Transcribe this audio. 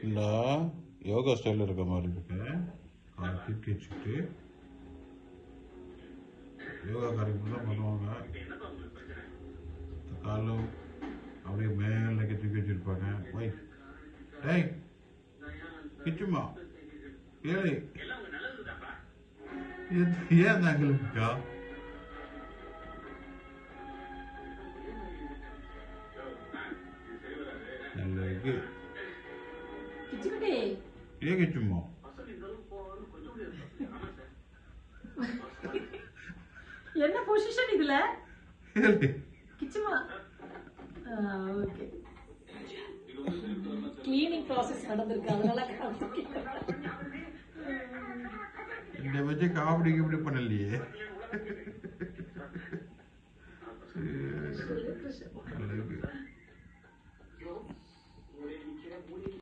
இல்ல யோகா ஸ்டைல் இருக்க மாதிரி இருக்கு. கால் தூக்கி வச்சுக்கிட்டு யோகா காரியங்கள் தான் பண்ணுவாங்க. காலும் அப்படியே மேலே தூக்கி வச்சிருப்பாங்க. வை டேய் கிச்சுமா ஏழை ஏன் அந்த அங்கிளுக்கா நல்லது ஏன் கிச்சுமா என்ன பொசிஷன் இதுல கிச்சுமா ஓகே கிளீனிங் ப்ராசஸ் நடந்திருக்கு அதனால இந்த வச்சு காமெடி இப்படி பண்ணலையே. நல்லது